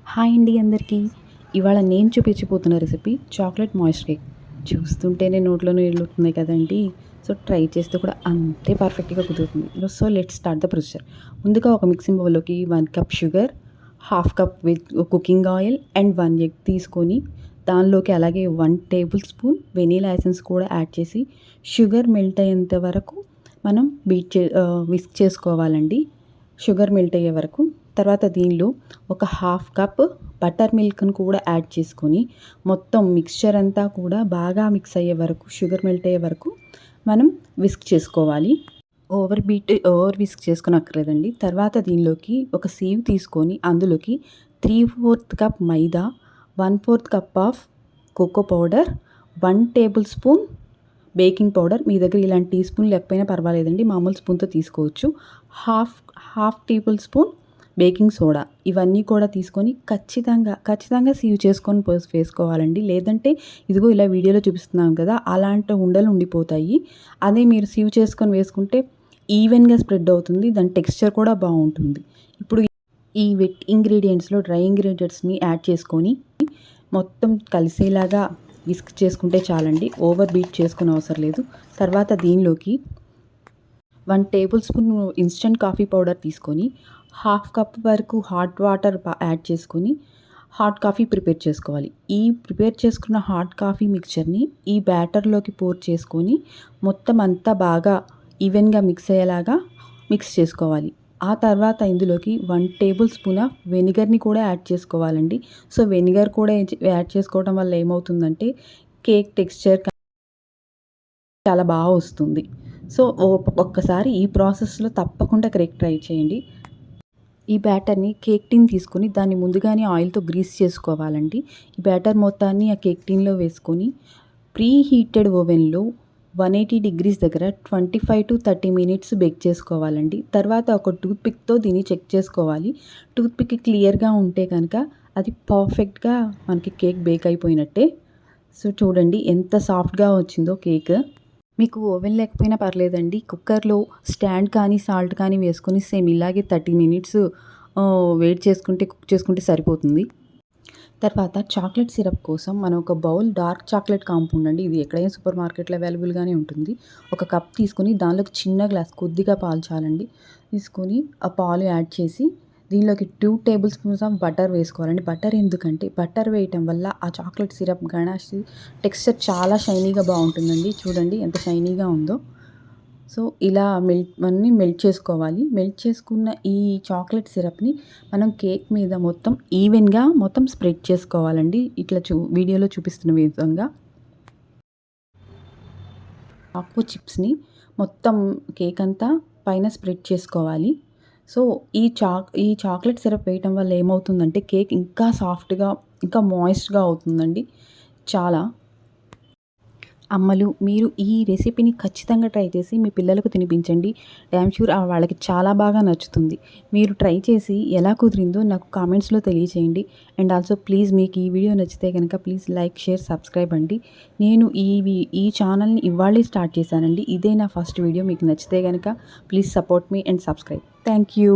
Hi అండి అందరికీ. ఇవాళ నేను చూపించబోతున్న రెసిపీ చాక్లెట్ మాయిస్ట్ కేక్. చూస్తుంటేనే నోట్లో నీళ్ళురుతున్నాయి కదండీ! సో, ట్రై చేస్తే కూడా అంతే పర్ఫెక్ట్‌గా కుదురుతుంది. So, let's start the procedure. ముందుగా ఒక మిక్సింగ్ బౌల్‌లోకి 1 cup sugar, half cup with cooking oil and 1 egg తీసుకొని, దానిలోకి అలాగే 1 టేబుల్ స్పూన్ వెనిలా ఎసెన్స్ కూడా యాడ్ చేసి, షుగర్ మెల్ట్ అయ్యేంత వరకు మనం విస్క్ చేసుకోవాలండి. షుగర్ మెల్ట్ అయ్యే వరకు. తర్వాత దీనిలో ఒక హాఫ్ కప్ బటర్ మిల్క్‌ని కూడా యాడ్ చేసుకొని, మొత్తం మిక్స్చర్ అంతా కూడా బాగా మిక్స్ అయ్యే వరకు, షుగర్ మెల్ట్ అయ్యే వరకు మనం విస్క్ చేసుకోవాలి. ఓవర్ విస్క్ చేసుకోనక్కర్లేదండి. తర్వాత దీనిలోకి ఒక సీవ్ తీసుకొని, అందులోకి 3/4 కప్ మైదా, 1/4 cup of cocoa powder, 1 tablespoon baking powder, మీ దగ్గర ఇలాంటి టీ స్పూన్ లేకపోయినా పర్వాలేదండి, మామూలు స్పూన్‌తో తీసుకోవచ్చు. Half tablespoon baking soda, ఇవన్నీ కూడా తీసుకొని ఖచ్చితంగా సీవ్ చేసుకొని వేసుకోవాలండి. లేదంటే ఇదిగో ఇలా వీడియోలో చూపిస్తున్నాం కదా, అలాంటి ఉండలు ఉండిపోతాయి. అదే మీరు సీవ్ చేసుకొని వేసుకుంటే ఈవెన్‌గా స్ప్రెడ్ అవుతుంది. దాని టెక్స్చర్ కూడా బాగుంటుంది. ఇప్పుడు ఈ డ్రై ఇంగ్రీడియంట్స్ని యాడ్ చేసుకొని మొత్తం కలిసేలాగా విస్క్ చేసుకుంటే చాలండి. ఓవర్ బీట్ చేసుకునే అవసరం లేదు. తర్వాత దీనిలోకి 1 table spoon instant coffee powder తీసుకొని, హాఫ్ కప్ వరకు హాట్ వాటర్ యాడ్ చేసుకొని హాట్ కాఫీ ప్రిపేర్ చేసుకోవాలి. ఈ ప్రిపేర్ చేసుకున్న హాట్ కాఫీ మిక్చర్ని ఈ బ్యాటర్లోకి పోర్ చేసుకొని, మొత్తం అంతా బాగా ఈవెన్‌గా మిక్స్ అయ్యేలాగా మిక్స్ చేసుకోవాలి. ఆ తర్వాత ఇందులోకి 1 టేబుల్ స్పూన్ ఆఫ్ వెనిగర్‌ని కూడా యాడ్ చేసుకోవాలండి. సో, వెనిగర్ కూడా యాడ్ చేసుకోవడం వల్ల ఏమవుతుందంటే కేక్ టెక్స్చర్ చాలా బాగా వస్తుంది. సో, ఒక్కసారి ఈ ప్రాసెస్‌లో తప్పకుండా ట్రై చేయండి. ఈ బ్యాటర్‌ని కేక్ టిన్ తీసుకొని దాన్ని ముందుగానే ఆయిల్‌తో గ్రీస్ చేసుకోవాలండి. ఈ బ్యాటర్ మొత్తాన్ని ఆ కేక్ టిన్‌లో వేసుకొని ప్రీ హీటెడ్ ఓవెన్‌లో 180 డిగ్రీస్ దగ్గర 25-30 మినిట్స్ బేక్ చేసుకోవాలండి. తర్వాత ఒక టూత్ పిక్‌తో దీన్ని చెక్ చేసుకోవాలి. టూత్ పిక్ క్లియర్‌గా ఉంటే కనుక అది పర్ఫెక్ట్‌గా మనకి కేక్ బేక్ అయిపోయినట్టే. సో, చూడండి ఎంత సాఫ్ట్‌గా వచ్చిందో కేక్. మీకు ఓవెన్ లేకపోయినా పర్లేదండి. కుక్కర్‌లో స్టాండ్ కానీ, సాల్ట్ కానీ వేసుకొని సేమ్ ఇలాగే 30 మినిట్స్ కుక్ చేసుకుంటే సరిపోతుంది. తర్వాత చాక్లెట్ సిరప్ కోసం మనం ఒక బౌల్ డార్క్ చాక్లెట్ కాంపౌండ్ అండి. ఇది ఎక్కడైనా సూపర్ మార్కెట్‌లో అవైలబుల్‌గానే ఉంటుంది. ఒక కప్ తీసుకొని దానిలోకి చిన్న గ్లాస్ కొద్దిగా పాలు చాలండి. తీసుకొని ఆ పాలు యాడ్ చేసి దీనిలోకి 2 టేబుల్ స్పూన్స్ ఆఫ్ బటర్ వేసుకోవాలండి. బటర్ ఎందుకంటే బటర్ వేయటం వల్ల ఆ చాక్లెట్ సిరప్ గనాష్ టెక్స్చర్ చాలా షైనీగా బాగుంటుందండి. చూడండి ఎంత షైనీగా ఉందో. సో, ఇలా మెల్ట్ చేసుకోవాలి. మెల్ట్ చేసుకున్న ఈ చాక్లెట్ సిరప్‌ని మనం కేక్ మీద మొత్తం ఈవెన్‌గా స్ప్రెడ్ చేసుకోవాలండి. ఇట్లా వీడియోలో చూపిస్తున్న విధంగా. చాకో చిప్స్‌ని మొత్తం కేక్ అంతా పైన స్ప్రెడ్ చేసుకోవాలి. సో, ఈ చాక్లెట్ సిరప్ వేయటం వల్ల ఏమవుతుందంటే కేక్ ఇంకా సాఫ్ట్‌గా, ఇంకా మాయిస్ట్‌గా అవుతుందండి చాలా. అమ్మలు, మీరు ఈ రెసిపీని ఖచ్చితంగా ట్రై చేసి మీ పిల్లలకు తినిపించండి. డామ్ ష్యూర్ వాళ్ళకి చాలా బాగా నచ్చుతుంది. మీరు ట్రై చేసి ఎలా కుదిరిందో నాకు కామెంట్స్‌లో తెలియచేయండి. అండ్ ఆల్సో ప్లీజ్ మీకు ఈ వీడియో నచ్చితే గనక ప్లీజ్ లైక్, షేర్, సబ్స్క్రైబ్ అండి. నేను ఈ ఛానల్‌ని ఇవాళే స్టార్ట్ చేశానండి. ఇదే నా ఫస్ట్ వీడియో. మీకు నచ్చితే గనక please support me and subscribe. Thank you.